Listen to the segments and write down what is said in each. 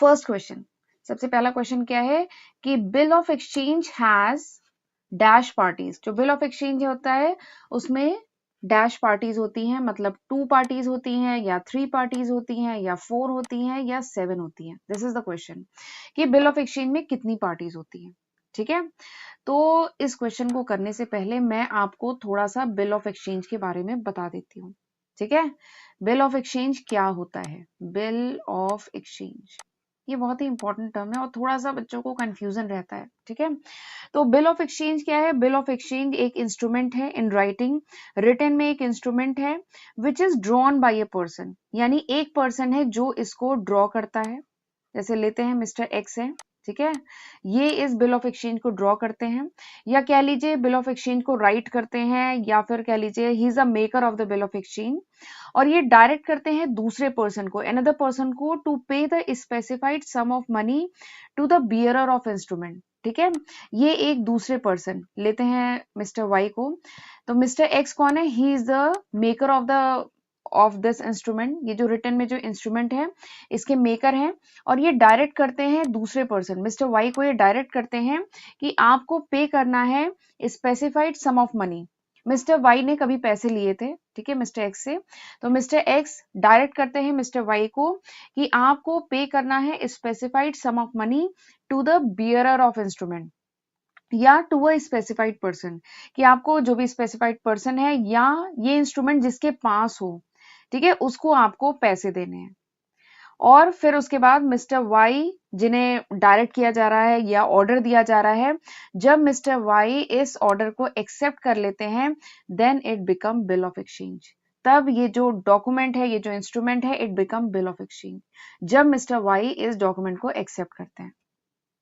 First question, सबसे पहला question क्या है कि bill of exchange has dash parties. जो बिल ऑफ एक्सचेंज होता है उसमें डैश पार्टीज होती हैं, मतलब 2 पार्टीज होती हैं या 3 पार्टीज होती हैं या 4 होती हैं या 7 होती हैं। दिस इज द क्वेश्चन कि बिल ऑफ एक्सचेंज में कितनी पार्टीज होती हैं। ठीक है, तो इस क्वेश्चन को करने से पहले मैं आपको थोड़ा सा बिल ऑफ एक्सचेंज के बारे में बता देती हूँ। ठीक है, बिल ऑफ एक्सचेंज क्या होता है? बिल ऑफ एक्सचेंज ये बहुत ही इंपॉर्टेंट टर्म है और थोड़ा सा बच्चों को कंफ्यूजन रहता है। ठीक है, तो बिल ऑफ एक्सचेंज क्या है? बिल ऑफ एक्सचेंज एक इंस्ट्रूमेंट है इन राइटिंग, रिटन में एक इंस्ट्रूमेंट है which is drawn by a person, यानी एक पर्सन है जो इसको ड्रॉ करता है। जैसे लेते हैं मिस्टर एक्स है, ठीक है, ये इस बिल ऑफ एक्सचेंज को ड्रॉ करते हैं, या कह लीजिए बिल ऑफ एक्सचेंज को राइट करते हैं, या फिर कह लीजिए he is a maker of the bill of exchange, और ये डायरेक्ट करते हैं दूसरे पर्सन को, अनदर पर्सन को, to pay the specified sum of money to the bearer of instrument. ठीक है, ये एक दूसरे पर्सन, लेते हैं मिस्टर वाई को, तो मिस्टर एक्स कौन है? He is the maker of this instrument, ये जो रिटन में जो इंस्ट्रूमेंट है इसके मेकर हैं, और ये डायरेक्ट करते हैं दूसरे पर्सन मिस्टर वाई को, ये डायरेक्ट करते हैं कि आपको पे करना है specified sum of money. Mister Y ने कभी पैसे लिए थे, ठीक है, मिस्टर एक्स से, तो मिस्टर एक्स डायरेक्ट करते हैं मिस्टर वाई को कि आपको पे करना है specified sum of money to the bearer of instrument, या टू अ स्पेसिफाइड पर्सन, कि आपको जो भी स्पेसिफाइड पर्सन है या ये इंस्ट्रूमेंट जिसके पास हो, ठीक है, उसको आपको पैसे देने हैं। और फिर उसके बाद मिस्टर वाई जिन्हें डायरेक्ट किया जा रहा है या ऑर्डर दिया जा रहा है, जब मिस्टर वाई इस ऑर्डर को एक्सेप्ट कर लेते हैं, then it become bill of exchange. तब ये जो डॉक्यूमेंट है, ये जो इंस्ट्रूमेंट है, it become bill of exchange, जब मिस्टर वाई इस डॉक्यूमेंट को एक्सेप्ट करते हैं।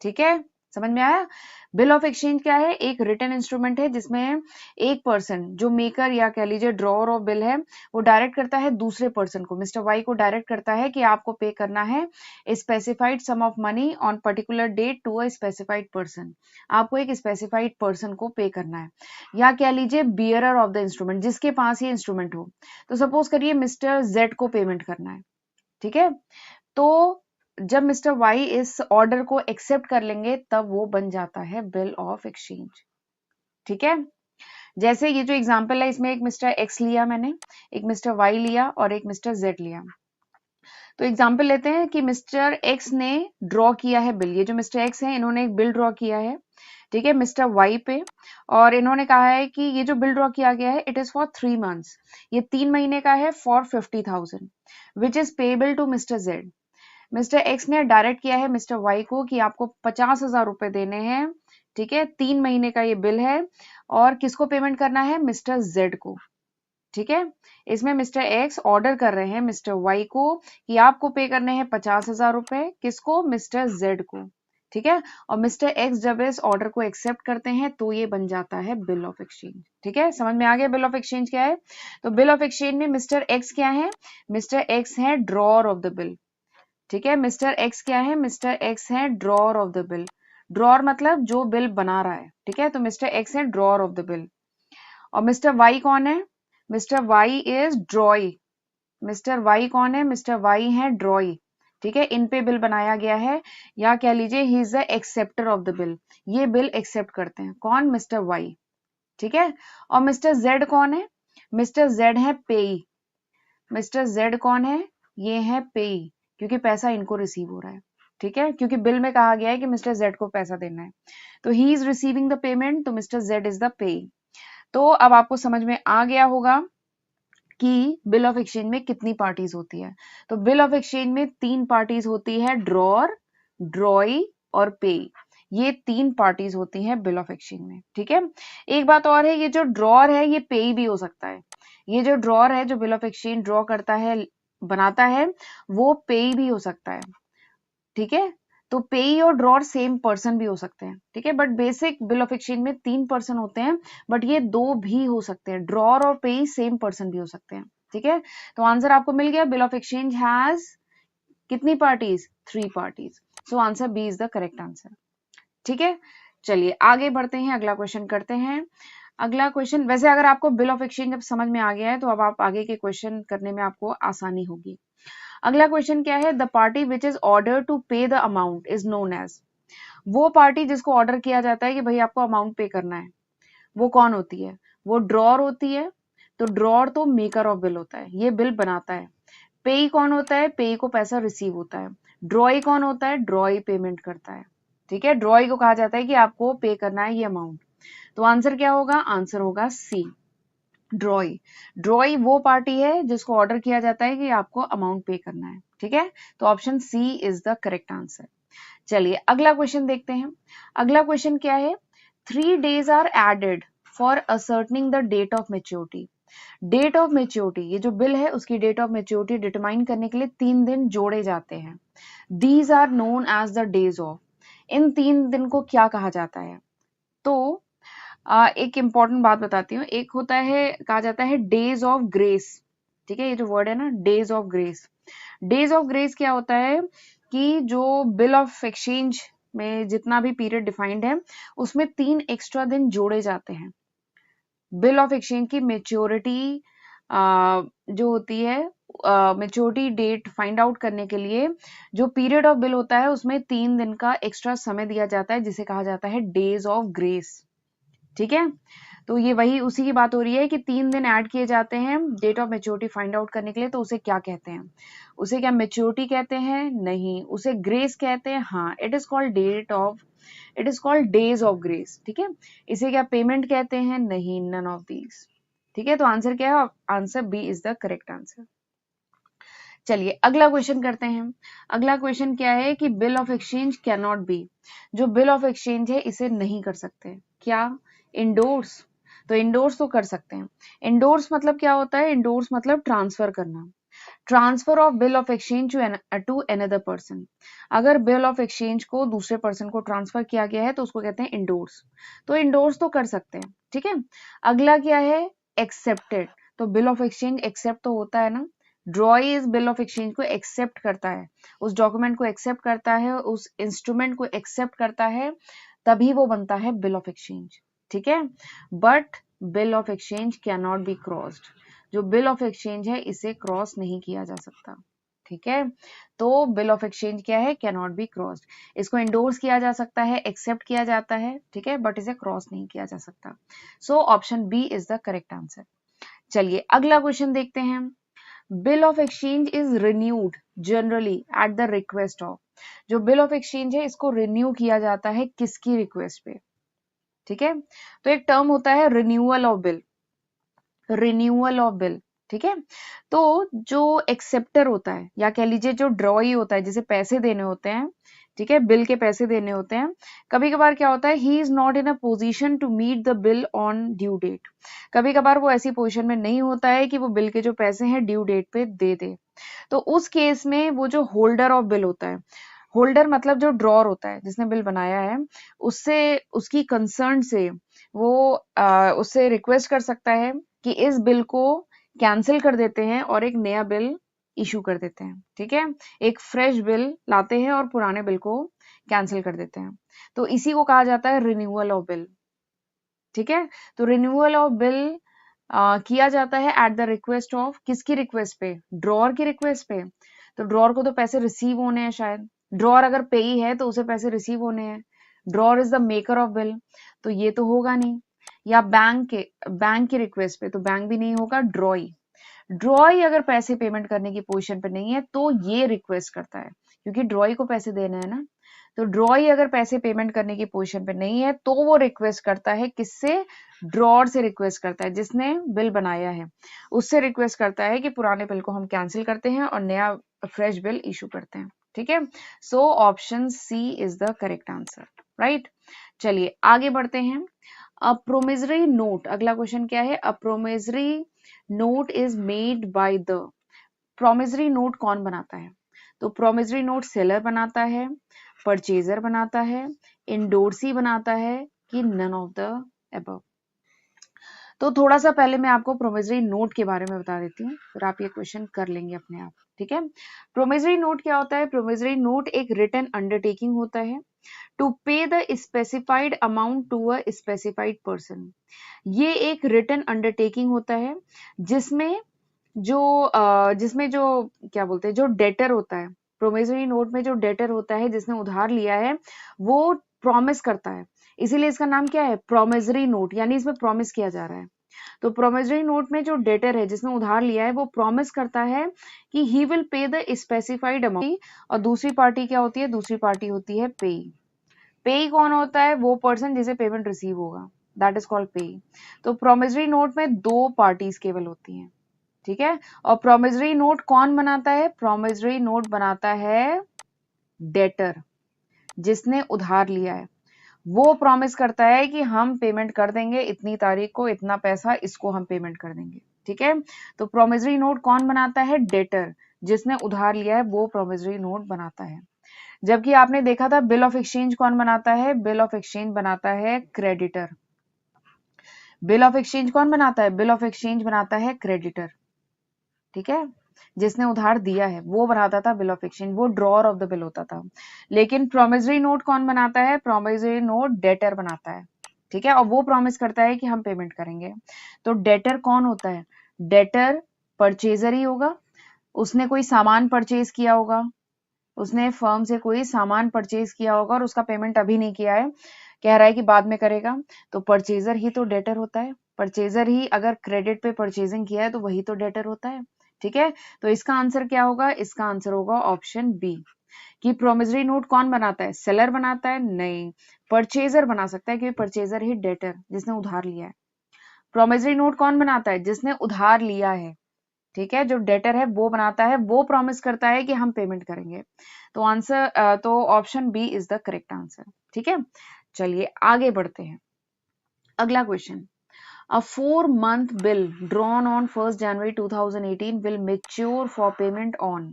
ठीक है, समझ में आया? बिल ऑफ एक्सचेंज क्या है? एक रिटन इंस्ट्रूमेंट है जिसमें एक पर्सन जो मेकर या कह लीजिए ड्रॉअर ऑफ बिल है, वो डायरेक्ट करता है दूसरे पर्सन को, मिस्टर वाई को डायरेक्ट करता है कि आपको पे करना है specified sum of money on particular date to a specified person, आपको एक स्पेसिफाइड पर्सन को पे करना है, या कह लीजिए बियरर ऑफ द इंस्ट्रूमेंट, जिसके पास ये इंस्ट्रूमेंट हो। तो सपोज करिए मिस्टर जेड को पेमेंट करना है, ठीक है, तो जब मिस्टर वाई इस ऑर्डर को एक्सेप्ट कर लेंगे तब वो बन जाता है बिल ऑफ एक्सचेंज। ठीक है, जैसे ये जो एग्जांपल है इसमें एक मिस्टर एक्स लिया मैंने, एक मिस्टर वाई लिया और एक मिस्टर जेड लिया। तो एग्जांपल लेते हैं कि मिस्टर एक्स ने ड्रॉ किया है बिल, ये जो मिस्टर एक्स है इन्होंने एक बिल ड्रॉ किया है, ठीक है, मिस्टर वाई पे, और इन्होंने कहा है कि ये जो बिल ड्रॉ किया गया है इट इज फॉर 3 months, ये 3 महीने का है, for 50,000 which is payable to mister Z. Mister X ने डायरेक्ट किया है मिस्टर वाई को कि आपको 50,000 रुपए देने हैं, ठीक है, 3 महीने का ये बिल है, और किसको पेमेंट करना है? मिस्टर जेड को। ठीक है, इसमें मिस्टर एक्स ऑर्डर कर रहे हैं मिस्टर वाई को कि आपको पे करने हैं 50,000 रुपए, किसको? मिस्टर जेड को। ठीक है, और मिस्टर एक्स जब इस ऑर्डर को एक्सेप्ट करते हैं तो ये बन जाता है बिल ऑफ एक्सचेंज। ठीक है, समझ में आ गया बिल ऑफ एक्सचेंज क्या है? तो बिल ऑफ एक्सचेंज में मिस्टर एक्स क्या है? मिस्टर एक्स है ड्रॉअर ऑफ द बिल। ठीक है, मिस्टर एक्स क्या है? मिस्टर एक्स है drawer of the bill. Drawer मतलब जो बिल बना रहा है, ठीक है, तो मिस्टर एक्स है ड्रॉअर ऑफ द बिल। और मिस्टर वाई कौन है? Mister Y is drawee. Mister Y कौन है? मिस्टर वाई है ड्रॉई। ठीक है, इन पे बिल बनाया गया है, या कह लीजिए he is the acceptor of the bill, ये बिल एक्सेप्ट करते हैं, कौन? Mister Y. ठीक है, और मिस्टर जेड कौन है? मिस्टर जेड है पेई। मिस्टर जेड कौन है? ये है पेई, क्योंकि पैसा इनको रिसीव हो रहा है। ठीक है, क्योंकि बिल में कहा गया है कि मिस्टर जेड को पैसा देना है, तो he is receiving the payment, तो मिस्टर जेड इज द पेई। तो अब आपको समझ में आ गया होगा कि बिल ऑफ एक्सचेंज में कितनी पार्टीज होती है। तो बिल ऑफ एक्सचेंज में 3 पार्टीज होती है, ड्रॉअर, ड्रॉई और पेई, ये 3 पार्टीज होती हैं बिल ऑफ एक्सचेंज में। ठीक है, एक बात और है, ये जो ड्रॉअर है ये पेई भी हो सकता है, ये जो ड्रॉअर है जो बिल ऑफ एक्सचेंज ड्रॉ करता है, बनाता है, वो पेई भी हो सकता है। ठीक है, तो पेई और ड्रॉअर सेम पर्सन भी हो सकते हैं। ठीक है, but basic bill of exchange में 3 पर्सन होते हैं, बट ये 2 भी हो सकते हैं, ड्रॉअर और पेई सेम पर्सन भी हो सकते हैं। ठीक है, तो आंसर आपको मिल गया, बिल ऑफ एक्सचेंज हैज कितनी parties? 3 parties. So answer B is the correct answer. ठीक है, चलिए आगे बढ़ते हैं, अगला क्वेश्चन करते हैं। अगला क्वेश्चन, वैसे अगर आपको बिल ऑफ एक्सचेंज अब समझ में आ गया है तो अब आप आगे के क्वेश्चन करने में आपको आसानी होगी। अगला क्वेश्चन क्या है, the party which is order to pay the amount is known as, वो पार्टी जिसको ऑर्डर किया जाता है कि भाई आपको अमाउंट पे करना है, वो कौन होती है, वो ड्रॉर होती है। तो ड्रॉर तो मेकर ऑफ बिल होता है, ये बिल बनाता है। पेई कौन होता है, पेई को पैसा रिसीव होता है। ड्रॉई कौन होता है, ड्रॉई पेमेंट करता है। ठीक है, ड्रॉई को कहा जाता है कि आपको पे करना है ये अमाउंट। तो आंसर क्या होगा, आंसर होगा सी, ड्रॉई। ड्रॉई वो पार्टी है जिसको ऑर्डर किया जाता है कि आपको अमाउंट पे करना है। ठीक है, तो option C is the correct answer. चलिए अगला क्वेश्चन देखते हैं। अगला क्वेश्चन क्या है, 3 days are added for ascertaining the date of maturity. Date of maturity, ये जो बिल है उसकी डेट ऑफ मेच्योरिटी डिटरमाइन करने के लिए 3 दिन जोड़े जाते हैं। These are known as the days of, इन 3 दिन को क्या कहा जाता है। तो एक इंपॉर्टेंट बात बताती हूँ, एक होता है, कहा जाता है डेज ऑफ ग्रेस। ठीक है, ये जो वर्ड है ना, days of grace. Days of grace क्या होता है कि जो बिल ऑफ एक्सचेंज में जितना भी पीरियड डिफाइंड है उसमें 3 एक्स्ट्रा दिन जोड़े जाते हैं। बिल ऑफ एक्सचेंज की मेच्योरिटी जो होती है, मेच्योरिटी डेट फाइंड आउट करने के लिए जो पीरियड ऑफ बिल होता है उसमें 3 दिन का एक्स्ट्रा समय दिया जाता है, जिसे कहा जाता है डेज ऑफ ग्रेस। ठीक है, तो ये वही उसी की बात हो रही है कि 3 दिन ऐड किए जाते हैं date of maturity find out करने के लिए। तो उसे क्या कहते हैं, उसे क्या मेच्योरिटी कहते हैं, नहीं, उसे ग्रेस कहते हैं। हाँ, it is called days of grace. ठीक है, इसे क्या पेमेंट कहते हैं, नहीं, नन ऑफ दीज। ठीक है, तो आंसर क्या है, answer B is the correct answer. चलिए अगला क्वेश्चन करते हैं। अगला क्वेश्चन क्या है कि bill of exchange can not be, जो बिल ऑफ एक्सचेंज है इसे नहीं कर सकते, क्या, इंडोर्स। तो इंडोर्स तो कर सकते हैं। इंडोर्स मतलब क्या होता है, इंडोर्स मतलब ट्रांसफर करना। Transfer of bill of exchange to another person, अगर बिल ऑफ एक्सचेंज को दूसरे पर्सन को ट्रांसफर किया गया है तो उसको कहते हैं इंडोर्स। तो इंडोर्स तो कर सकते हैं। ठीक है, अगला क्या है, एक्सेप्टेड। तो बिल ऑफ एक्सचेंज एक्सेप्ट तो होता है ना, ड्रॉई इस बिल ऑफ एक्सचेंज को एक्सेप्ट करता है, उस डॉक्यूमेंट को एक्सेप्ट करता है, उस इंस्ट्रूमेंट को एक्सेप्ट करता है, तभी वो बनता है बिल ऑफ एक्सचेंज। ठीक है, but bill of exchange can not be crossed, जो बिल ऑफ एक्सचेंज है इसे क्रॉस नहीं किया जा सकता। ठीक है, तो बिल ऑफ एक्सचेंज क्या है, कैन नॉट बी क्रॉस्ड। इसको इंडोर्स किया जा सकता है, एक्सेप्ट किया जाता है, ठीक है, बट इसे क्रॉस नहीं किया जा सकता। So option B is the correct answer. चलिए अगला क्वेश्चन देखते हैं। Bill of exchange is renewed generally at the request of, जो बिल ऑफ एक्सचेंज है इसको रिन्यू किया जाता है किसकी रिक्वेस्ट पे। ठीक है, तो एक टर्म होता है renewal of bill, renewal of bill. ठीक है, तो जो एक्सेप्टर होता है या कह लीजिए जो ड्रॉई होता है, जिसे पैसे देने होते हैं, ठीक है, बिल के पैसे देने होते हैं, कभी कभार क्या होता है, he is not in a position to meet the bill on due date. कभी कभार वो ऐसी पोजीशन में नहीं होता है कि वो बिल के जो पैसे हैं ड्यू डेट पे दे दे। तो उस केस में वो जो होल्डर ऑफ बिल होता है, होल्डर मतलब जो ड्रॉर होता है जिसने बिल बनाया है, उससे उसकी कंसर्न से वो उससे रिक्वेस्ट कर सकता है कि इस बिल को कैंसिल कर देते हैं और एक नया बिल इशू कर देते हैं। ठीक है, एक फ्रेश बिल लाते हैं और पुराने बिल को कैंसिल कर देते हैं। तो इसी को कहा जाता है रिन्यूअल ऑफ बिल। ठीक है, तो रिन्यूअल ऑफ बिल किया जाता है एट द रिक्वेस्ट ऑफ, किसकी रिक्वेस्ट पे, ड्रॉर की रिक्वेस्ट पे। तो ड्रॉर को तो पैसे रिसीव होने हैं, शायद ड्रॉर अगर पेई है तो उसे पैसे रिसीव होने हैं। Drawer is the maker of bill, तो ये तो होगा नहीं। या बैंक की रिक्वेस्ट पे, तो बैंक भी नहीं होगा, ड्रॉई। ड्रॉई अगर पैसे पेमेंट करने की पोजीशन पे नहीं है तो ये रिक्वेस्ट करता है, क्योंकि ड्रॉई को पैसे देने हैं ना। तो ड्रॉई अगर पैसे पेमेंट करने की पोजीशन पे नहीं है तो वो रिक्वेस्ट करता है, किससे, ड्रॉर से रिक्वेस्ट करता है, जिसने बिल बनाया है उससे रिक्वेस्ट करता है कि पुराने बिल को हम कैंसिल करते हैं और नया फ्रेश बिल इशू करते हैं। ठीक है, so option C is the correct answer, right. चलिए आगे बढ़ते हैं। अ प्रोमिसरी नोट, अगला क्वेश्चन क्या है, a promissory note is made by the, promissory note कौन बनाता है। तो प्रोमिसरी नोट सेलर बनाता है, परचेजर बनाता है, इंडोर्सी बनाता है, कि नन ऑफ द अबव। तो थोड़ा सा पहले मैं आपको प्रोमिसरी नोट के बारे में बता देती हूँ, फिर आप ये क्वेश्चन कर लेंगे अपने आप। ठीक है, प्रोमिसरी नोट क्या होता है, प्रोमिसरी नोट एक रिटन अंडरटेकिंग होता है to pay the specified amount to a specified person. ये एक रिटन अंडरटेकिंग होता है जिसमें जिसमें जो क्या बोलते हैं, जो डेटर होता है, प्रोमिसरी नोट में जो डेटर होता है जिसने उधार लिया है वो प्रॉमिस करता है, इसीलिए इसका नाम क्या है, प्रोमिसरी नोट, यानी इसमें प्रॉमिस किया जा रहा है। तो प्रोमिसरी नोट में जो डेटर है जिसने उधार लिया है वो प्रॉमिस करता है कि he will pay the specified amount, और दूसरी पार्टी क्या होती है, दूसरी पार्टी होती है पेई। पेई कौन होता है, वो पर्सन जिसे पेमेंट रिसीव होगा, दैट इज कॉल्ड पेई। तो प्रोमिसरी नोट में दो पार्टीज केवल होती हैं, ठीक है। और प्रोमिसरी नोट कौन बनाता है, प्रोमिसरी नोट बनाता है डेटर, जिसने उधार लिया है। वो प्रॉमिस करता है कि हम पेमेंट कर देंगे इतनी तारीख को, इतना पैसा इसको हम पेमेंट कर देंगे, ठीक है। तो प्रोमिसरी नोट कौन बनाता है, डेटर, जिसने उधार लिया है वो प्रोमिसरी नोट बनाता है। जबकि आपने देखा था बिल ऑफ एक्सचेंज कौन बनाता है, बिल ऑफ एक्सचेंज बनाता है क्रेडिटर। बिल ऑफ एक्सचेंज कौन बनाता है, बिल ऑफ एक्सचेंज बनाता है क्रेडिटर, ठीक है। जिसने उधार दिया है वो बनाता था बिल ऑफ एक्सचेंज, वो ड्रॉअर ऑफ द बिल होता था। लेकिन प्रोमिसरी नोट कौन बनाता है, प्रोमिसरी नोट डेटर बनाता है, ठीक है। और वो प्रॉमिस करता है कि हम पेमेंट करेंगे। तो डेटर कौन होता है, डेटर परचेजर ही होगा, उसने कोई सामान परचेज किया होगा, उसने फर्म से कोई सामान परचेज किया होगा और उसका पेमेंट अभी नहीं किया है, कह रहा है कि बाद में करेगा, तो परचेजर ही तो डेटर होता है। परचेजर ही अगर क्रेडिट पे परचेजिंग किया है तो वही तो डेटर होता है, ठीक है। तो इसका आंसर क्या होगा, इसका आंसर होगा ऑप्शन बी, कि प्रोमिसरी नोट कौन बनाता है, सेलर बनाता है, नहीं, परचेजर बना सकता है, क्योंकि परचेजर ही डेटर जिसने उधार लिया है। प्रोमिसरी नोट कौन बनाता है, जिसने उधार लिया है, ठीक है। जो डेटर है वो बनाता है, वो प्रॉमिस करता है कि हम पेमेंट करेंगे। तो आंसर तो option B is the correct answer, ठीक है। चलिए आगे बढ़ते हैं। अगला question, A 4-month bill drawn on 1st January 2018 will mature for payment on।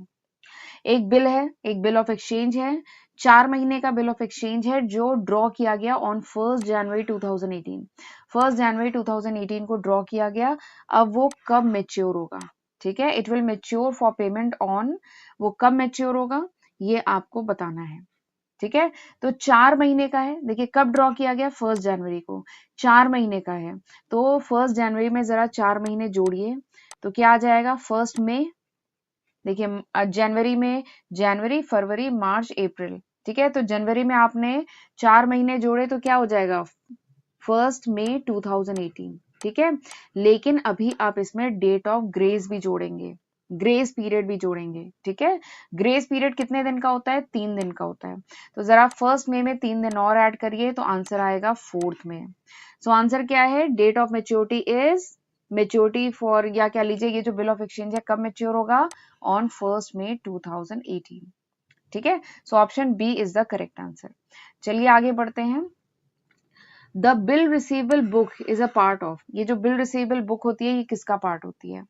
एक बिल है, एक बिल ऑफ एक्सचेंज है, 4 महीने का बिल ऑफ एक्सचेंज है जो ड्रॉ किया गया ऑन 1st जनवरी 2018। 1st जनवरी 2018 को ड्रॉ किया गया। अब वो कब मेच्योर होगा, ठीक है, it will mature for payment on, वो कब मेच्योर होगा ये आपको बताना है, ठीक है। तो 4 महीने का है, देखिए कब ड्रॉ किया गया, 1st जनवरी को, 4 महीने का है। तो 1st जनवरी में जरा 4 महीने जोड़िए, तो क्या आ जाएगा, 1st में, देखिए जनवरी में, जनवरी फरवरी मार्च अप्रैल, ठीक है। तो जनवरी में आपने 4 महीने जोड़े तो क्या हो जाएगा, 1st मई 2018, ठीक है। लेकिन अभी आप इसमें डेट ऑफ ग्रेस भी जोड़ेंगे, ग्रेस पीरियड भी जोड़ेंगे, ठीक है। ग्रेस पीरियड कितने दिन का होता है, 3 दिन का होता है। तो जरा 1st मई में 3 दिन और ऐड करिए तो आंसर आएगा 4th में। सो आंसर क्या है, date of maturity is, maturity for, या क्या लीजिए, ये जो बिल ऑफ एक्सचेंज है कब मेच्योर होगा, ऑन 1st मई 2018, ठीक है। So option B is the correct answer. चलिए आगे बढ़ते हैं। The bill receivable book is a part of, ये जो बिल रिसीवेबल बुक होती है ये किसका पार्ट होती है,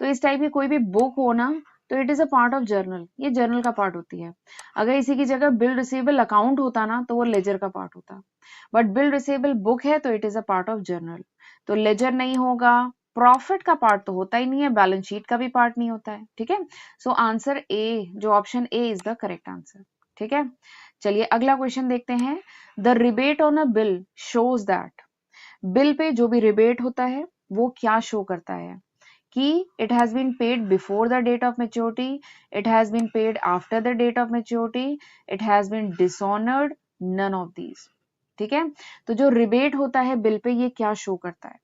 तो इस टाइप की कोई भी बुक हो ना तो it is a part of journal, ये जर्नल का पार्ट होती है। अगर इसी की जगह बिल रिसीवेबल अकाउंट होता ना तो वो लेजर का पार्ट होता, बट बिल रिसीवेबल बुक है तो it is a part of journal. तो लेजर नहीं होगा, प्रॉफिट का पार्ट तो होता ही नहीं है, बैलेंस शीट का भी पार्ट नहीं होता है, ठीक है। सो आंसर ए, जो option A is the correct answer, ठीक है। चलिए अगला क्वेश्चन देखते हैं। The rebate on a bill shows that, bill pay जो भी रिबेट होता है वो क्या शो करता है, कि it has been paid before the date of maturity, it has been paid after the date of maturity, it has been dishonoured, none of these, ठीक है। तो जो रिबेट होता है बिल पे ये क्या शो करता है,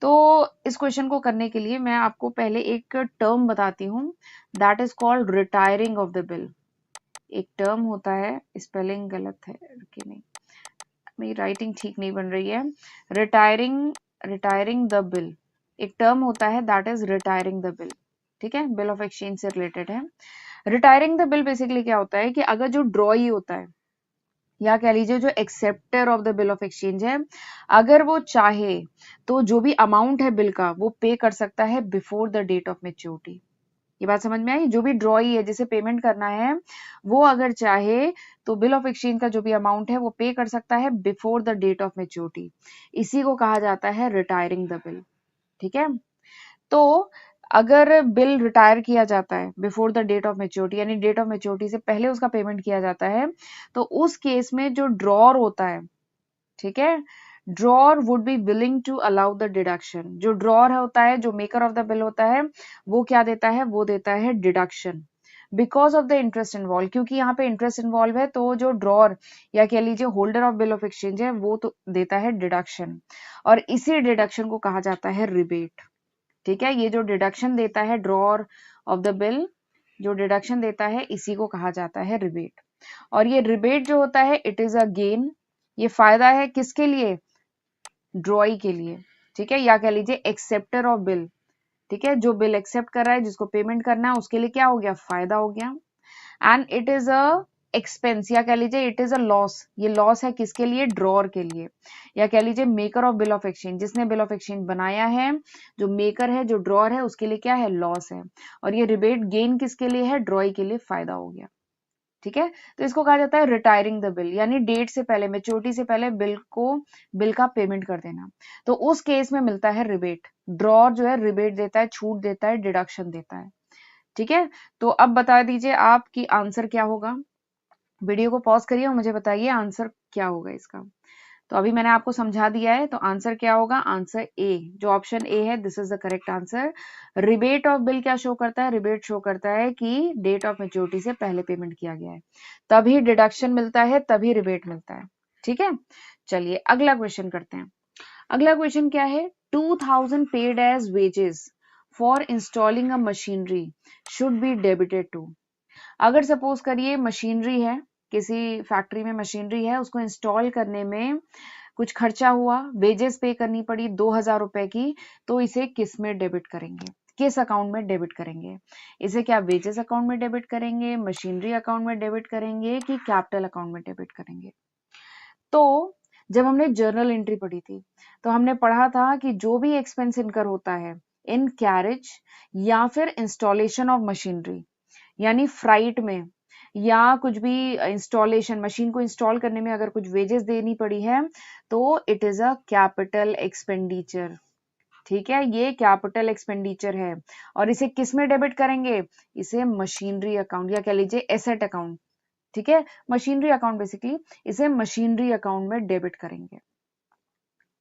तो इस क्वेश्चन को करने के लिए मैं आपको पहले एक टर्म बताती हूँ, that is called retiring of the bill. एक टर्म होता है, स्पेलिंग गलत है कि नहीं, मेरी राइटिंग ठीक नहीं बन रही है, रिटायरिंग, रिटायरिंग द बिल, एक टर्म होता है that is retiring the bill, ठीक है, बिल ऑफ एक्सचेंज से रिलेटेड है। रिटायरिंग द बिल बेसिकली क्या होता है कि अगर जो ड्रॉई होता है या कह लीजिए जो acceptor of the bill of exchange है, अगर वो चाहे तो जो भी अमाउंट है बिल का वो पे कर सकता है before the date of maturity. ये बात समझ में आई, जो भी ड्रॉई है जिसे पेमेंट करना है वो अगर चाहे तो बिल ऑफ एक्सचेंज का जो भी अमाउंट है वो पे कर सकता है before the date of maturity, इसी को कहा जाता है रिटायरिंग द बिल, ठीक है। तो अगर बिल रिटायर किया जाता है before the date of maturity, यानी डेट ऑफ मेच्योरिटी से पहले उसका पेमेंट किया जाता है, तो उस केस में जो ड्रॉर होता है, ठीक है, drawer would be willing to allow the deduction. जो ड्रॉर होता है, जो मेकर ऑफ द बिल होता है, वो क्या देता है, वो देता है deduction because of the interest involve. क्योंकि यहाँ पे इंटरेस्ट इन्वॉल्व है, तो जो ड्रॉर या कह लीजिए holder of bill of exchange है, वो तो देता है डिडक्शन, और इसी डिडक्शन को कहा जाता है रिबेट। ठीक है, ये जो डिडक्शन देता है ड्रॉर ऑफ द बिल, जो डिडक्शन देता है, इसी को कहा जाता है रिबेट। और ये रिबेट जो होता है, इट इज अ गेन। ये फायदा है किसके लिए, ड्रॉई के लिए। ठीक है, या कह लीजिए एक्सेप्टर ऑफ बिल। ठीक है, जो बिल एक्सेप्ट कर रहा है, जिसको पेमेंट करना है, उसके लिए क्या हो गया, फायदा हो गया। And it is a expense, या कह लीजिए इट इज अ लॉस। ये लॉस है किसके लिए, ड्रॉर के लिए, या कह लीजिए maker of bill of exchange, जिसने बिल ऑफ एक्सचेंज बनाया है, जो मेकर है, जो ड्रॉर है, उसके लिए क्या है, लॉस है। और ये रिबेट गेन किसके लिए है, ड्रॉई के लिए फायदा हो गया। ठीक है, तो इसको कहा जाता है रिटायरिंग द बिल, यानी डेट से पहले, मेच्योरिटी से पहले बिल का पेमेंट कर देना। तो उस केस में मिलता है रिबेट। ड्रॉर जो है रिबेट देता है, छूट देता है, डिडक्शन देता है। ठीक है, तो अब बता दीजिए आपकी आंसर क्या होगा। वीडियो को पॉज करिए और मुझे बताइए आंसर क्या होगा इसका। तो अभी मैंने आपको समझा दिया है, तो आंसर क्या होगा, आंसर ए, जो ऑप्शन ए है, this is the correct answer. Rebate of bill क्या शो करता है, रिबेट शो करता है कि डेट ऑफ मेच्योरिटी से पहले पेमेंट किया गया है, तभी डिडक्शन मिलता है, तभी रिबेट मिलता है। ठीक है, चलिए अगला क्वेश्चन करते हैं। अगला क्वेश्चन क्या है, 2000 paid as wages for installing a machinery should be debited to. अगर सपोज करिए मशीनरी है, किसी फैक्ट्री में मशीनरी है, उसको इंस्टॉल करने में कुछ खर्चा हुआ, वेजेस पे करनी पड़ी 2000 रुपए की, तो इसे किस में डेबिट करेंगे, किस अकाउंट में डेबिट करेंगे। इसे क्या वेजेस अकाउंट में डेबिट करेंगे, मशीनरी अकाउंट में डेबिट करेंगे, कि कैपिटल अकाउंट में डेबिट करेंगे। तो जब हमने जर्नल एंट्री पढ़ी थी, तो हमने पढ़ा था कि जो भी एक्सपेंस इनकर होता है इन कैरेज या फिर इंस्टॉलेशन ऑफ मशीनरी, यानी फ्राइट में, या कुछ भी इंस्टॉलेशन, मशीन को इंस्टॉल करने में अगर कुछ वेजेस देनी पड़ी है, तो it is a capital expenditure. ठीक है, ये कैपिटल एक्सपेंडिचर है, और इसे किस में डेबिट करेंगे, इसे मशीनरी अकाउंट, या कह लीजिए एसेट अकाउंट। ठीक है, मशीनरी अकाउंट, बेसिकली इसे मशीनरी अकाउंट में डेबिट करेंगे।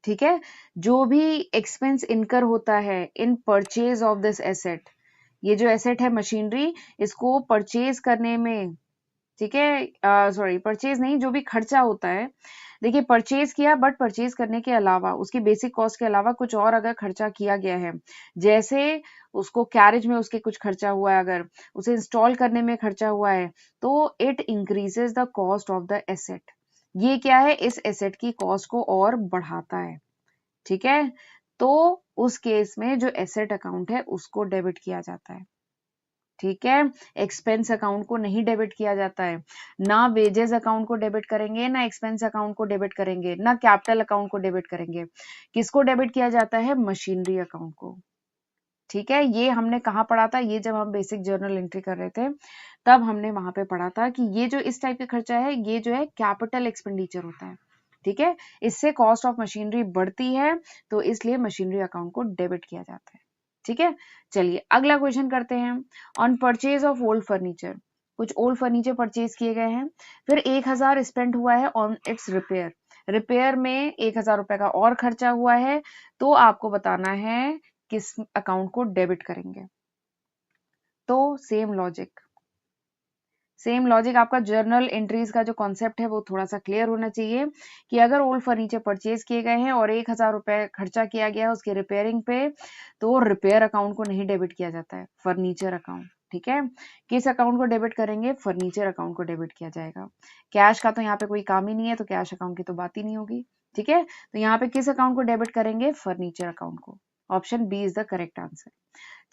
ठीक है, जो भी एक्सपेंस इनकर होता है in purchase of this asset, ये जो एसेट है मशीनरी, इसको परचेज करने में, ठीक है, सॉरी परचेज नहीं, जो भी खर्चा होता है, देखिए परचेज किया, बट परचेज करने के अलावा, उसकी बेसिक कॉस्ट के अलावा कुछ और अगर खर्चा किया गया है, जैसे उसको कैरेज में उसके कुछ खर्चा हुआ है, अगर उसे इंस्टॉल करने में खर्चा हुआ है, तो it increases the cost of the asset. ये क्या है, इस एसेट की कॉस्ट को और बढ़ाता है। ठीक है, तो उस केस में जो एसेट अकाउंट है उसको डेबिट किया जाता है। ठीक है, एक्सपेंस अकाउंट को नहीं डेबिट किया जाता है, ना वेजेस अकाउंट को डेबिट करेंगे, ना एक्सपेंस अकाउंट को डेबिट करेंगे, ना कैपिटल अकाउंट को डेबिट करेंगे। किसको डेबिट किया जाता है, मशीनरी अकाउंट को। ठीक है, ये हमने कहाँ पढ़ा था, ये जब हम बेसिक जर्नल एंट्री कर रहे थे, तब हमने वहां पे पढ़ा था कि ये जो इस टाइप का खर्चा है, ये जो है कैपिटल एक्सपेंडिचर होता है। ठीक है, इससे कॉस्ट ऑफ मशीनरी बढ़ती है, तो इसलिए मशीनरी अकाउंट को डेबिट किया जाता है। ठीक है, चलिए अगला क्वेश्चन करते हैं। On purchase of old furniture, कुछ ओल्ड फर्नीचर परचेज किए गए हैं, फिर 1000 स्पेंड हुआ है ऑन इट्स रिपेयर, रिपेयर में 1000 रुपए का और खर्चा हुआ है, तो आपको बताना है किस अकाउंट को डेबिट करेंगे। तो सेम लॉजिक आपका जर्नल एंट्रीज का जो कॉन्सेप्ट है वो थोड़ा सा क्लियर होना चाहिए, कि अगर ओल्ड फर्नीचर परचेज किए गए हैं और 1000 रुपए खर्चा किया गया है उसके रिपेयरिंग पे, तो रिपेयर अकाउंट को नहीं डेबिट किया जाता है, फर्नीचर अकाउंट। ठीक है, किस अकाउंट को डेबिट करेंगे, फर्नीचर अकाउंट को डेबिट किया जाएगा। कैश का तो यहाँ पे कोई काम ही नहीं है, तो कैश अकाउंट की तो बात ही नहीं होगी। ठीक है, तो यहाँ पे किस अकाउंट को डेबिट करेंगे, फर्नीचर अकाउंट को। Option B is the correct answer.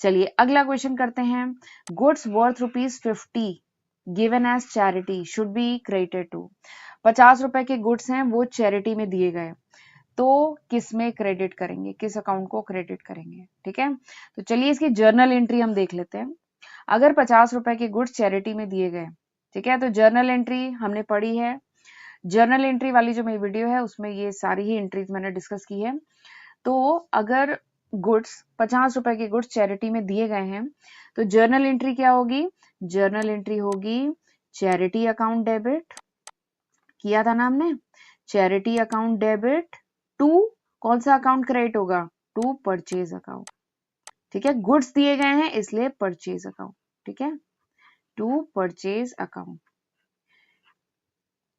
चलिए अगला क्वेश्चन करते हैं। Goods worth ₹50 given as charity should be credited to. 50 रुपए के गुड्स हैं, वो चैरिटी में दिए गए, तो किस में क्रेडिट करेंगे, किस अकाउंट को क्रेडिट करेंगे। ठीक है, तो चलिए इसकी जर्नल एंट्री हम देख लेते हैं। अगर 50 रुपए के गुड्स चैरिटी में दिए गए, ठीक है, तो जर्नल एंट्री हमने पढ़ी है। जर्नल एंट्री वाली जो मेरी वीडियो है उसमें ये सारी ही एंट्रीज मैंने डिस्कस की है। तो अगर गुड्स 50 रुपए के गुड्स चैरिटी में दिए गए हैं, तो जर्नल एंट्री क्या होगी, जर्नल एंट्री होगी चैरिटी अकाउंट डेबिट, किया था ना हमने, चैरिटी अकाउंट डेबिट टू कौन सा अकाउंट क्रेडिट होगा, टू परचेज अकाउंट, ठीक है, गुड्स दिए गए हैं इसलिए परचेज अकाउंट, ठीक है, टू परचेज अकाउंट,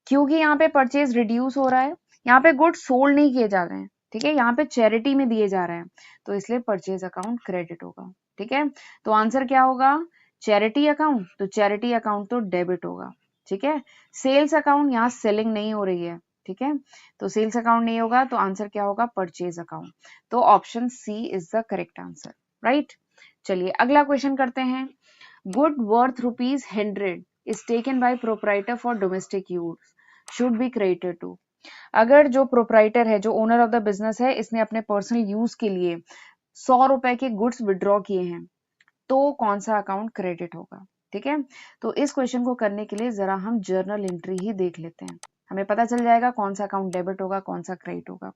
क्योंकि यहाँ पे परचेज रिड्यूस हो रहा है, यहाँ पे गुड्स सोल्ड नहीं किए जा रहे हैं, ठीक है, यहाँ पे चैरिटी में दिए जा रहे हैं, तो इसलिए परचेज अकाउंट क्रेडिट होगा, ठीक है। तो आंसर क्या होगा, चैरिटी अकाउंट, तो चैरिटी अकाउंट तो डेबिट होगा, ठीक है। सेल्स अकाउंट, यहाँ सेलिंग नहीं हो रही है, ठीक है, तो सेल्स अकाउंट नहीं होगा, तो आंसर क्या होगा, परचेज अकाउंट, तो option C is the correct answer, right. चलिए अगला क्वेश्चन करते हैं। Good worth ₹100 is taken by proprietor for domestic use should be credited to। अगर जो प्रोपराइटर है, जो ओनर ऑफ द बिजनेस है, इसने अपने पर्सनल यूज के लिए 100 रुपए के गुड्स विड्रॉ किए हैं, तो कौन सा अकाउंट क्रेडिट होगा, ठीक है। तो इस क्वेश्चन को करने के लिए जरा हम जर्नल एंट्री ही देख लेते हैं, हमें पता चल जाएगा कौन सा अकाउंट डेबिट होगा, कौन सा क्रेडिट होगा।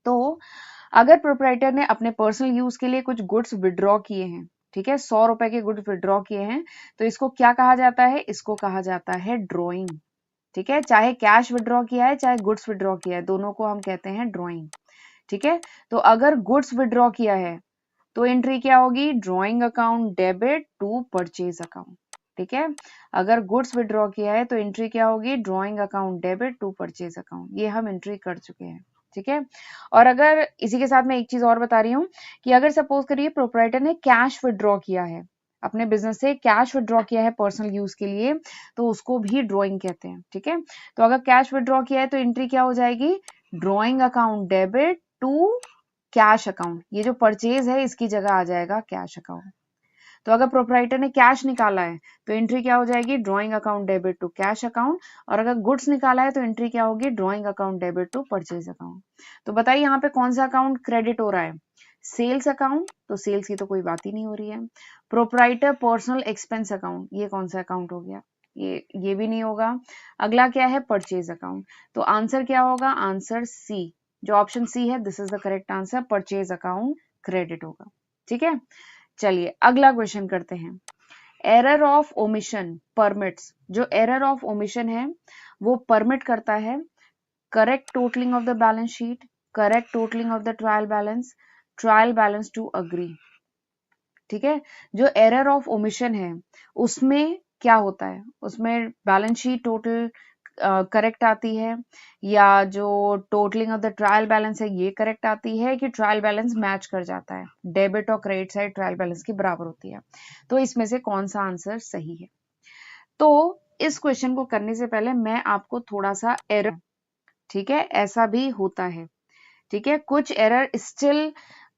तो अगर प्रोपराइटर ने अपने पर्सनल यूज के लिए कुछ गुड्स विड्रॉ किए हैं, ठीक है, 100 रुपए के गुड्स विड्रॉ किए हैं, तो इसको क्या कहा जाता है, इसको कहा जाता है ड्रॉइंग, ठीक है, चाहे कैश विड्रॉ किया है चाहे गुड्स विड्रॉ किया है, दोनों को हम कहते हैं ड्रॉइंग, ठीक है। तो अगर गुड्स विड्रॉ किया है तो एंट्री क्या होगी, drawing account debit to purchase account, ठीक है। अगर गुड्स विड्रॉ किया है तो एंट्री क्या होगी, drawing account debit to purchase account, ये हम एंट्री कर चुके हैं, ठीक है। और अगर इसी के साथ मैं एक चीज और बता रही हूँ कि अगर सपोज करिए प्रोपराइटर ने कैश विड्रॉ किया है, अपने बिजनेस से कैश विड्रॉ किया है पर्सनल यूज के लिए, तो उसको भी ड्रॉइंग कहते हैं, ठीक है। तो अगर कैश विड्रॉ किया है तो एंट्री क्या हो जाएगी, drawing account debit to cash account, ये जो परचेज है इसकी जगह आ जाएगा कैश अकाउंट। तो अगर प्रोपराइटर ने कैश निकाला है तो एंट्री क्या हो जाएगी, drawing account debit to cash account, और अगर गुड्स निकाला है तो एंट्री क्या होगी, drawing account debit to purchase account. तो बताइए यहाँ पे कौन सा अकाउंट क्रेडिट हो रहा है, सेल्स अकाउंट, तो सेल्स की तो कोई बात ही नहीं हो रही है। प्रोपराइटर पर्सनल एक्सपेंस अकाउंट, ये कौन सा अकाउंट हो गया, ये भी नहीं होगा। अगला क्या है, परचेज अकाउंट, तो आंसर क्या होगा, आंसर सी, जो ऑप्शन सी है this is the correct answer, purchase account credit होगा, ठीक है। चलिए अगला क्वेश्चन करते हैं। एरर ऑफ ओमिशन परमिट्स, जो एरर ऑफ ओमिशन है वो परमिट करता है correct totalling of the balance sheet, correct totalling of the trial balance to agree, ठीक है। जो एरर ऑफ ओमिशन है उसमें क्या होता है, उसमें बैलेंस शीट टोटल करेक्ट आती है, या जो totalling of the trial balance है ये करेक्ट आती है, कि ट्रायल बैलेंस मैच कर जाता है, डेबिट और क्रेडिट साइड ट्रायल बैलेंस की बराबर होती है, तो इसमें से कौन सा आंसर सही है। तो इस क्वेश्चन को करने से पहले मैं आपको थोड़ा सा एरर, ठीक है, ऐसा भी होता है, ठीक है, कुछ एरर स्टिल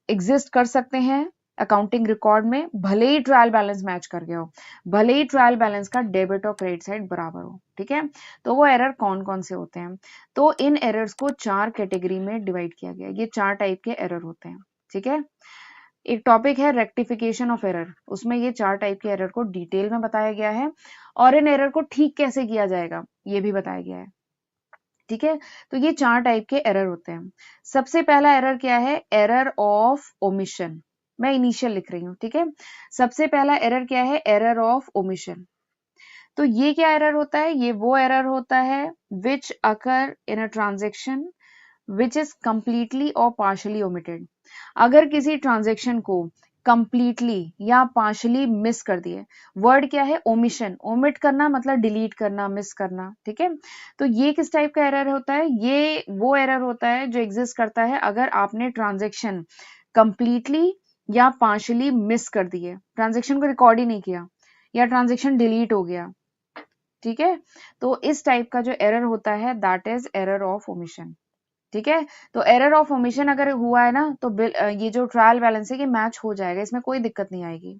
एग्जिस्ट कर सकते हैं अकाउंटिंग रिकॉर्ड में, भले ही ट्रायल बैलेंस मैच कर गया हो, भले ही ट्रायल बैलेंस का डेबिट और क्रेडिट साइड बराबर हो, ठीक है। तो वो एरर कौन कौन से होते हैं, तो इन एरर्स को 4 कैटेगरी में डिवाइड किया गया है, ये 4 टाइप के एरर होते हैं, ठीक है। एक टॉपिक है रेक्टिफिकेशन ऑफ एरर, उसमें ये 4 टाइप के एरर को डिटेल में बताया गया है, और इन एरर को ठीक कैसे किया जाएगा ये भी बताया गया है, ठीक है। तो ये 4 टाइप के एरर होते हैं। सबसे पहला एरर क्या है, एरर ऑफ ओमिशन, मैं इनिशियल लिख रही हूँ, ठीक है। सबसे पहला एरर क्या है, एरर ऑफ ओमिशन। तो ये क्या एरर होता है, ये वो एरर होता है which occur in a transaction which is completely और पार्शली ओमिटेड। अगर किसी ट्रांजेक्शन को कंप्लीटली या पार्शली मिस कर दिए, वर्ड क्या है, ओमिशन, ओमिट करना मतलब डिलीट करना, मिस करना, ठीक है। तो ये किस टाइप का एरर होता है, ये वो एरर होता है जो एग्जिस्ट करता है अगर आपने ट्रांजेक्शन कंप्लीटली या पार्शली मिस कर दिए, ट्रांजेक्शन को रिकॉर्ड ही नहीं किया, या ट्रांजेक्शन डिलीट हो गया, ठीक है। तो इस टाइप का जो एरर होता है that is error of omission, ठीक है। तो एरर ऑफ ओमिशन अगर हुआ है ना, तो ये जो ट्रायल बैलेंस है ये मैच हो जाएगा, इसमें कोई दिक्कत नहीं आएगी,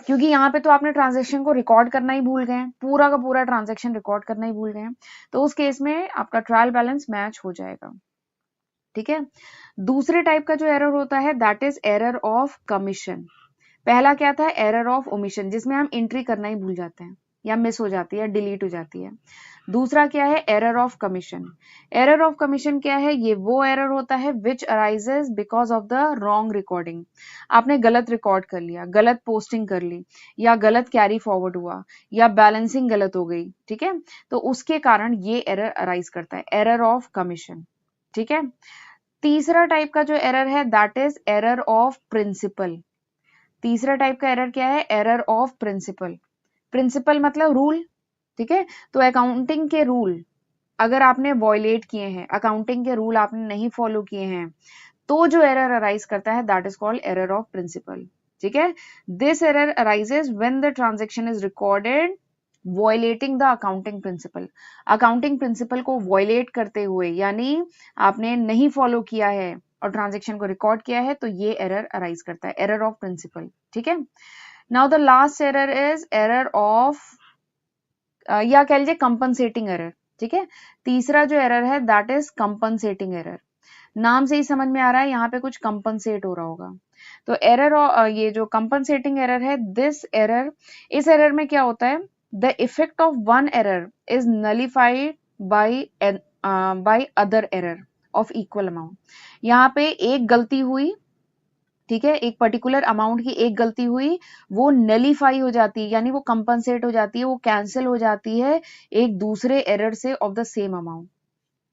क्योंकि यहाँ पे तो आपने ट्रांजेक्शन को रिकॉर्ड करना ही भूल गए, पूरा का पूरा ट्रांजेक्शन रिकॉर्ड करना ही भूल गए, तो उस केस में आपका ट्रायल बैलेंस मैच हो जाएगा, ठीक है। दूसरे टाइप का जो एरर होता है that is error of commission. पहला क्या था, एरर ऑफ ओमिशन, जिसमें हम एंट्री करना ही भूल जाते हैं या मिस हो जाती है, डिलीट हो जाती है। दूसरा क्या है, error of commission. Error of commission क्या है, ये वो एरर होता है which arises because of the wrong recording. आपने गलत रिकॉर्ड कर लिया, गलत पोस्टिंग कर ली, या गलत कैरी फॉरवर्ड हुआ, या बैलेंसिंग गलत हो गई, ठीक है। तो उसके कारण ये एरर अराइज करता है, एरर ऑफ कमीशन, ठीक है। तीसरा टाइप का जो एरर है that is error of principle. तीसरा टाइप का एरर क्या है? Error of principle. प्रिंसिपल मतलब रूल, ठीक है। तो अकाउंटिंग के रूल अगर आपने वॉयलेट किए हैं, अकाउंटिंग के रूल आपने नहीं फॉलो किए हैं, तो जो एरर अराइज करता है that is called error of principle, ठीक है। This error arises when the transaction is recorded violating the accounting principle. Accounting principle को वॉयलेट करते हुए, यानी आपने नहीं फॉलो किया है और ट्रांजैक्शन को रिकॉर्ड किया है, तो ये एरर अराइज करता है, एरर ऑफ प्रिंसिपल, ठीक है। Now the last error is error of या कह लीजिए कंपनसेटिंग एरर, ठीक है। तीसरा जो एरर है दैट इज कंपनसेटिंग एरर। नाम से ही समझ में आ रहा है यहाँ पे कुछ कंपनसेट हो रहा होगा। तो एरर ये जो कंपनसेटिंग एरर है, दिस एरर, इस एरर में क्या होता है? The effect of one error is nullified by other error of equal amount. यहाँ पे एक गलती हुई, ठीक है, एक पर्टिकुलर अमाउंट की एक गलती हुई, वो नलीफाई हो जाती है, यानी वो कंपनसेट हो जाती है, वो कैंसिल हो जाती है एक दूसरे एरर से ऑफ द सेम अमाउंट,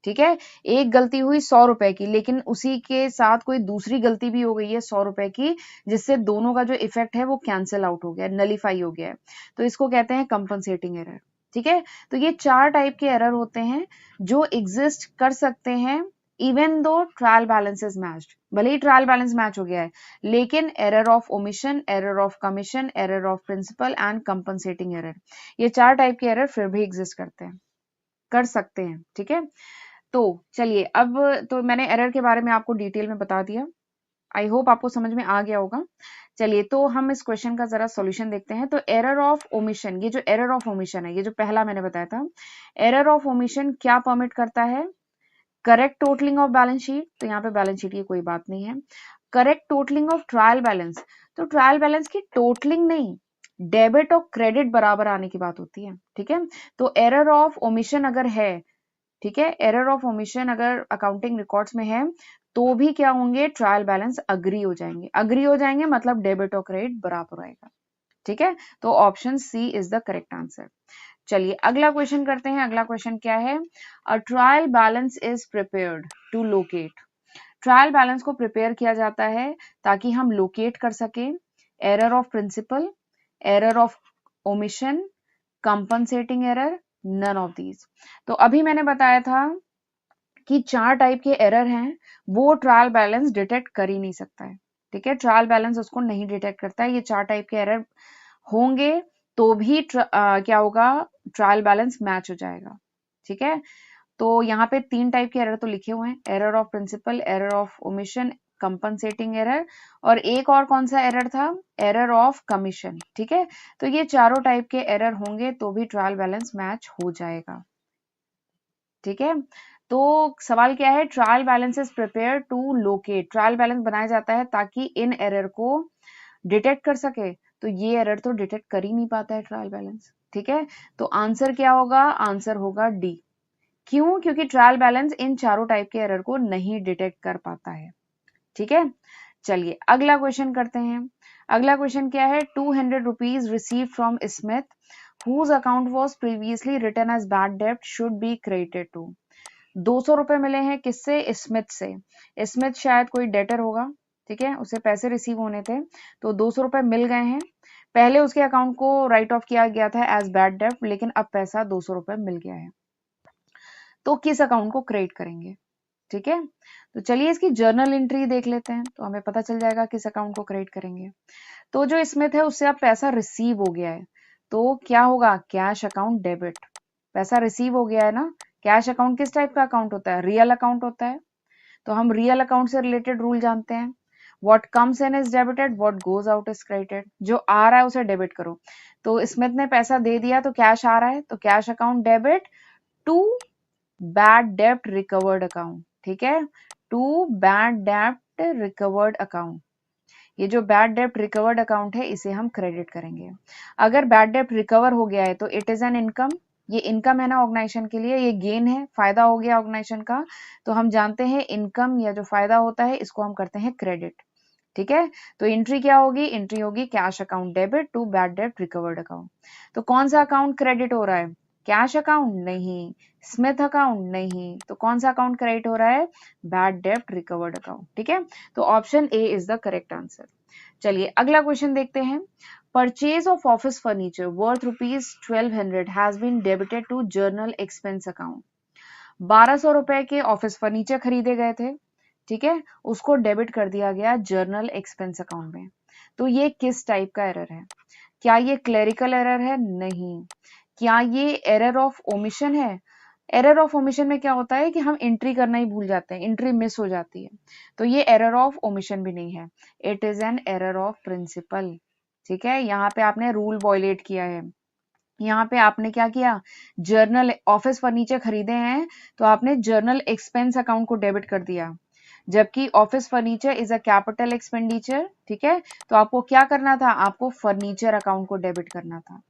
ठीक है। एक गलती हुई 100 रुपए की, लेकिन उसी के साथ कोई दूसरी गलती भी हो गई है 100 रुपए की, जिससे दोनों का जो इफेक्ट है वो कैंसिल आउट हो गया, नलीफाई हो गया है, तो इसको कहते हैं कंपनसेटिंग एरर, ठीक है। तो ये 4 टाइप के एरर होते हैं जो एग्जिस्ट कर सकते हैं even though trial balance is matched. भले ही ट्रायल बैलेंस मैच हो गया है, लेकिन error of omission, error of commission, error of principle and compensating error, ये 4 टाइप के एरर फिर भी एग्जिस्ट करते हैं, कर सकते हैं, ठीक है। तो चलिए, अब तो मैंने एरर के बारे में आपको डिटेल में बता दिया, आई होप आपको समझ में आ गया होगा। चलिए, तो हम इस क्वेश्चन का जरा सॉल्यूशन देखते हैं। तो एरर ऑफ ओमिशन, ये जो एरर ऑफ ओमिशन है, ये जो पहला मैंने बताया था, एरर ऑफ ओमिशन क्या परमिट करता है? Correct totalling of balance sheet, तो यहाँ पे बैलेंस शीट की कोई बात नहीं है। Correct totalling of trial balance, तो ट्रायल बैलेंस की टोटलिंग नहीं, डेबिट और क्रेडिट बराबर आने की बात होती है, ठीक है। तो एरर ऑफ ओमिशन अगर है, ठीक है, एरर ऑफ ओमिशन अगर अकाउंटिंग रिकॉर्ड्स में है, तो भी क्या होंगे? ट्रायल बैलेंस अग्री हो जाएंगे। अग्री हो जाएंगे मतलब डेबिट और क्रेडिट बराबर आएगा, ठीक है। तो option C is the correct answer. चलिए, अगला क्वेश्चन करते हैं। अगला क्वेश्चन क्या है? A trial balance is prepared to locate. Trial balance को प्रिपेयर किया जाता है ताकि हम लोकेट कर सकें error of principle, error of omission, compensating error, none of these. तो अभी मैंने बताया था कि 4 टाइप के एरर हैं, वो ट्रायल बैलेंस डिटेक्ट कर ही नहीं सकता है, ठीक है। ट्रायल बैलेंस उसको नहीं डिटेक्ट करता है। ये 4 टाइप के एरर होंगे तो भी क्या होगा? ट्रायल बैलेंस मैच हो जाएगा, ठीक है। तो यहाँ पे 3 टाइप के एरर तो लिखे हुए हैं, error of principle, error of omission, compensating error, और एक और कौन सा एरर था? एरर ऑफ कमीशन, ठीक है। तो ये चारों टाइप के एरर होंगे तो भी ट्रायल बैलेंस मैच हो जाएगा, ठीक है। तो सवाल क्या है? Trial balance is prepare to locate. Trial balance बनाया जाता है ताकि इन एरर को डिटेक्ट कर सके, तो ये एरर तो डिटेक्ट कर ही नहीं पाता है ट्रायल बैलेंस, ठीक है। तो आंसर क्या होगा? आंसर होगा डी। क्यों? क्योंकि ट्रायल बैलेंस इन चारों टाइप के एरर को नहीं डिटेक्ट कर पाता है, ठीक है। चलिए, अगला क्वेश्चन करते हैं। अगला क्वेश्चन क्या है? 200 rupees receive from Smith whose account was previously written as bad debt should be credited to। 200 रुपए मिले हैं किससे? स्मिथ से। स्मिथ शायद कोई डेटर होगा, ठीक है, उसे पैसे रिसीव होने थे, तो 200 रुपए मिल गए हैं। पहले उसके अकाउंट को राइट ऑफ किया गया था एज बैड डेट, लेकिन अब पैसा 200 रुपए मिल गया है, तो किस अकाउंट को क्रेडिट करेंगे, ठीक है। तो चलिए इसकी जर्नल एंट्री देख लेते हैं, तो हमें पता चल जाएगा किस अकाउंट को क्रेडिट करेंगे। तो जो स्मिथ है उससे अब पैसा रिसीव हो गया है, तो क्या होगा? Cash account debit. पैसा रिसीव हो गया है ना। कैश अकाउंट किस टाइप का अकाउंट होता है? रियल अकाउंट होता है। तो हम रियल अकाउंट से रिलेटेड रूल जानते हैं, what comes in is debited, what goes out is credited. जो आ रहा है उसे डेबिट करो। तो स्मिथ ने पैसा दे दिया तो कैश आ रहा है, तो cash account debit to bad डेब्ट रिकवर्ड अकाउंट, ठीक है, टू बैड डेब्ट रिकवर्ड अकाउंट। ये जो बैड डेब्ट रिकवर्ड अकाउंट है इसे हम क्रेडिट करेंगे। अगर बैड डेब्ट रिकवर हो गया है तो इट इज एन इनकम, ये इनकम है ना ऑर्गेनाइजेशन के लिए, ये गेन है, फायदा हो गया ऑर्गेनाइजेशन का। तो हम जानते हैं इनकम या जो फायदा होता है इसको हम करते हैं क्रेडिट, ठीक है। तो एंट्री क्या होगी? एंट्री होगी cash account debit to bad डेब्ट रिकवर्ड अकाउंट। तो कौन सा अकाउंट क्रेडिट हो रहा है? कैश अकाउंट नहीं, स्मिथ अकाउंट नहीं, तो कौन सा अकाउंट क्रेडिट हो रहा है? बैड डेब्ट रिकवर्ड अकाउंट। ठीक है, तो option A is the correct answer. चलिए अगला क्वेश्चन देखते हैं। Purchase of office furniture worth ₹1200 has been debited to journal expense account. 1200 रुपए के ऑफिस फर्नीचर खरीदे गए थे, ठीक है, उसको डेबिट कर दिया गया जर्नल एक्सपेंस अकाउंट में। तो ये किस टाइप का एरर है? क्या ये क्लेरिकल एरर है? नहीं। क्या ये एरर ऑफ ओमिशन है? एरर ऑफ ओमिशन में क्या होता है कि हम एंट्री करना ही भूल जाते हैं, एंट्री मिस हो जाती है, तो ये एरर ऑफ ओमिशन भी नहीं है, it is an error of principle. ठीक है, यहाँ पे आपने रूल वायलेट किया है। यहाँ पे आपने क्या किया? जर्नल ऑफिस फर्नीचर खरीदे हैं तो आपने जर्नल एक्सपेंस अकाउंट को डेबिट कर दिया, जबकि office furniture is a capital expenditure. ठीक है, तो आपको क्या करना था? आपको फर्नीचर अकाउंट को डेबिट करना था,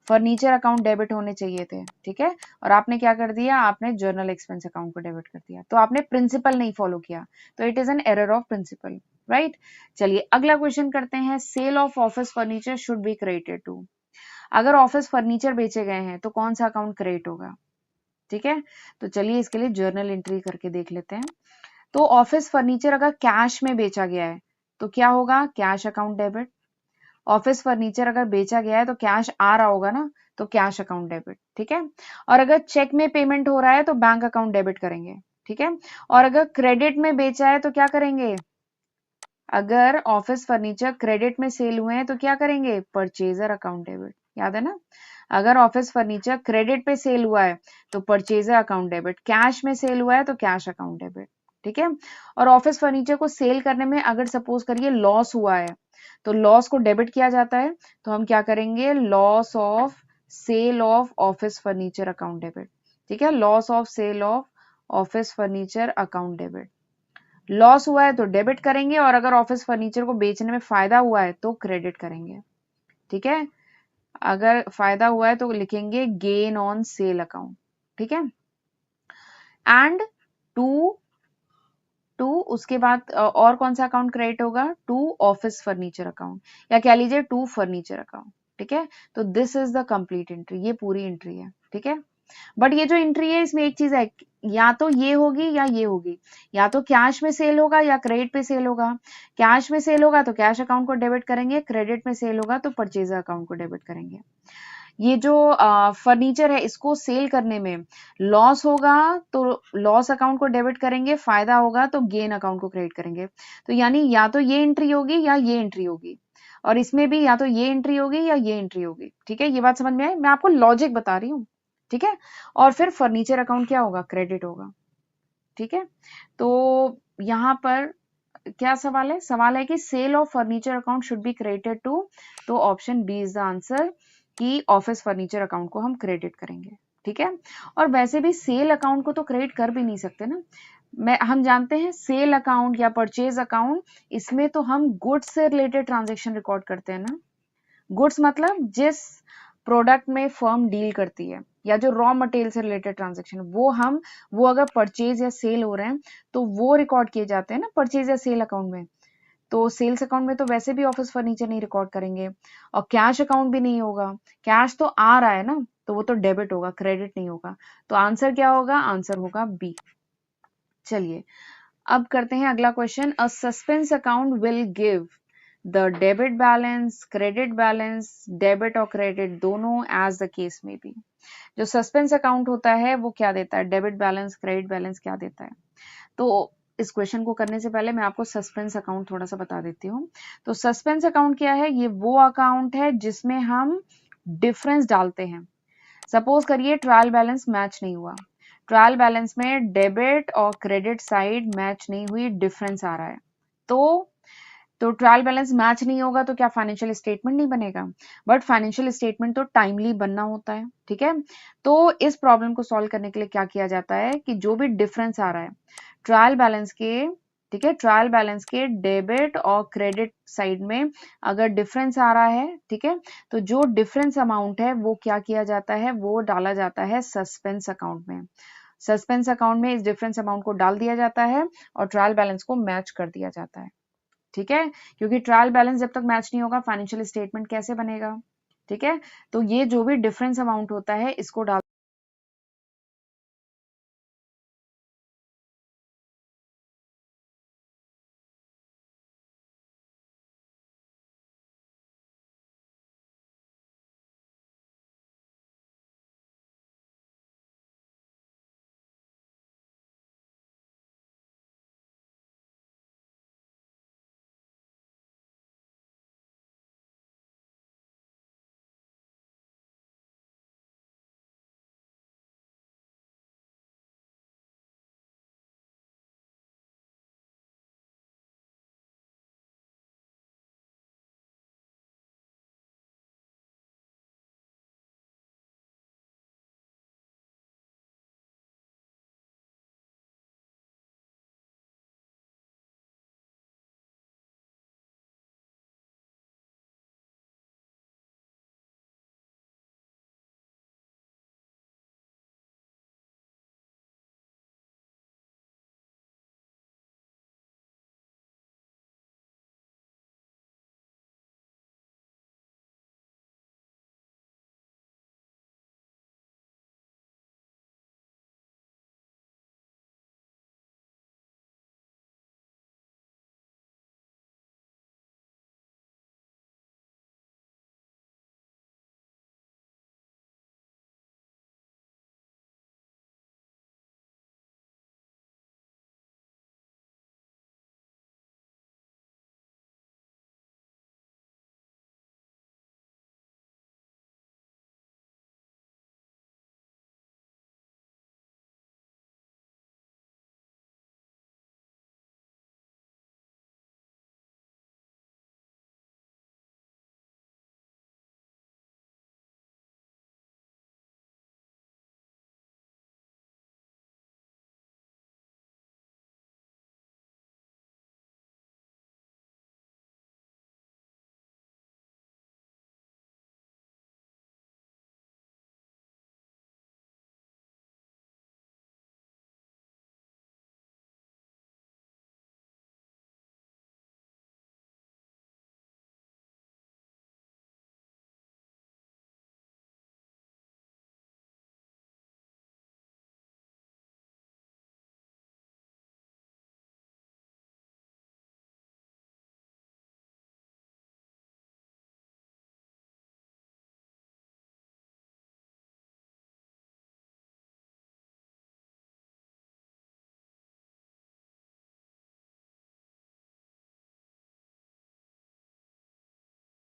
फर्नीचर अकाउंट डेबिट होने चाहिए थे। ठीक है, और आपने क्या कर दिया? आपने जर्नल एक्सपेंस अकाउंट को डेबिट कर दिया, तो आपने प्रिंसिपल नहीं फॉलो किया, तो it is an error of principle, right. चलिए अगला क्वेश्चन करते हैं। Sale of office furniture should be credited to. अगर ऑफिस फर्नीचर बेचे गए हैं तो कौन सा अकाउंट क्रेडिट होगा? ठीक है, तो चलिए इसके लिए जर्नल एंट्री करके देख लेते हैं। तो ऑफिस फर्नीचर अगर कैश में बेचा गया है तो क्या होगा? Cash account debit. Office furniture अगर बेचा गया है तो कैश आ रहा होगा ना, तो कैश अकाउंट डेबिट। ठीक है, और अगर चेक में पेमेंट हो रहा है तो बैंक अकाउंट डेबिट करेंगे। ठीक है, और अगर क्रेडिट में बेचा है तो क्या करेंगे? अगर ऑफिस फर्नीचर क्रेडिट में सेल हुए हैं तो क्या करेंगे? Purchaser account debit. याद है ना, अगर ऑफिस फर्नीचर क्रेडिट पे सेल हुआ है तो परचेजर अकाउंट डेबिट, कैश में सेल हुआ है तो कैश अकाउंट डेबिट। ठीक है, और ऑफिस फर्नीचर को सेल करने में अगर सपोज करिए लॉस हुआ है तो लॉस को डेबिट किया जाता है, तो हम क्या करेंगे? Loss of sale of office furniture account debit. ठीक है, loss of sale of office furniture account debit. Loss हुआ है तो डेबिट करेंगे, और अगर ऑफिस फर्नीचर को बेचने में फायदा हुआ है तो क्रेडिट करेंगे। ठीक है, अगर फायदा हुआ है तो लिखेंगे गेन ऑन सेल अकाउंट। ठीक है, एंड टू उसके बाद और कौन सा अकाउंट क्रेडिट होगा? टू ऑफिस फर्नीचर अकाउंट, या कह लीजिए टू फर्नीचर अकाउंट। ठीक है, तो this is the complete entry, ये पूरी एंट्री है। ठीक है, बट ये जो एंट्री है इसमें एक चीज है, या तो ये होगी या ये होगी, या तो कैश में सेल होगा या क्रेडिट पे सेल होगा। कैश में सेल होगा तो कैश अकाउंट को डेबिट करेंगे, क्रेडिट में सेल होगा तो परचेजर अकाउंट को डेबिट करेंगे। ये जो फर्नीचर है इसको सेल करने में लॉस होगा तो लॉस अकाउंट को डेबिट करेंगे, फायदा होगा तो गेन अकाउंट को क्रेडिट करेंगे। तो यानी या तो ये एंट्री होगी या ये एंट्री होगी, और इसमें भी या तो ये एंट्री होगी या ये एंट्री होगी। ठीक है, ये बात समझ में आई? मैं आपको लॉजिक बता रही हूँ। ठीक है, और फिर फर्नीचर अकाउंट क्या होगा? क्रेडिट होगा। ठीक है, तो यहाँ पर क्या सवाल है? सवाल है कि sale of furniture account should be credited to, तो option B is the answer कि ऑफिस फर्नीचर अकाउंट को हम क्रेडिट करेंगे। ठीक है, और वैसे भी सेल अकाउंट को तो क्रेडिट कर भी नहीं सकते ना। हम जानते हैं सेल अकाउंट या परचेज अकाउंट, इसमें तो हम गुड्स से रिलेटेड ट्रांजेक्शन रिकॉर्ड करते हैं ना। गुड्स मतलब जिस प्रोडक्ट में फर्म डील करती है, या जो रॉ मटेरियल से रिलेटेड ट्रांजेक्शन, वो अगर परचेज या सेल हो रहे हैं तो वो रिकॉर्ड किए जाते हैं ना परचेज या सेल अकाउंट में। तो सेल्स अकाउंट में तो वैसे भी ऑफिस फर्नीचर नहीं रिकॉर्ड करेंगे, और कैश अकाउंट भी नहीं होगा। कैश तो आ रहा है ना, तो वो तो डेबिट होगा, क्रेडिट नहीं होगा। तो आंसर क्या होगा? आंसर होगा बी। चलिए अब करते हैं अगला question. A suspense account will give the debit balance, credit balance, debit और क्रेडिट दोनों, एज द केस में बी। जो सस्पेंस अकाउंट होता है वो क्या देता है? डेबिट बैलेंस, क्रेडिट बैलेंस क्या देता है? तो इस क्वेश्चन को करने से पहले मैं आपको सस्पेंस अकाउंट थोड़ा सा बता देती हूँ। तो सस्पेंस अकाउंट क्या है? ये वो अकाउंट है जिसमें हम डिफरेंस डालते हैं। सपोज करिए ट्रायल बैलेंस मैच नहीं हुआ, ट्रायल बैलेंस में डेबिट और क्रेडिट साइड मैच नहीं हुई, डिफरेंस आ रहा है, तो ट्रायल बैलेंस मैच नहीं होगा तो क्या फाइनेंशियल स्टेटमेंट नहीं बनेगा? बट फाइनेंशियल स्टेटमेंट तो टाइमली बनना होता है। ठीक है, तो इस प्रॉब्लम को सॉल्व करने के लिए क्या किया जाता है कि जो भी डिफरेंस आ रहा है ट्रायल बैलेंस के, ठीक है, ट्रायल बैलेंस के डेबिट और क्रेडिट साइड में अगर डिफरेंस आ रहा है, ठीक है, तो जो डिफरेंस अमाउंट है वो क्या किया जाता है? वो डाला जाता है सस्पेंस अकाउंट में। सस्पेंस अकाउंट में इस डिफरेंस अमाउंट को डाल दिया जाता है और ट्रायल बैलेंस को मैच कर दिया जाता है। ठीक है, क्योंकि ट्रायल बैलेंस जब तक मैच नहीं होगा फाइनेंशियल स्टेटमेंट कैसे बनेगा? ठीक है, तो ये जो भी डिफरेंस अमाउंट होता है इसको डाल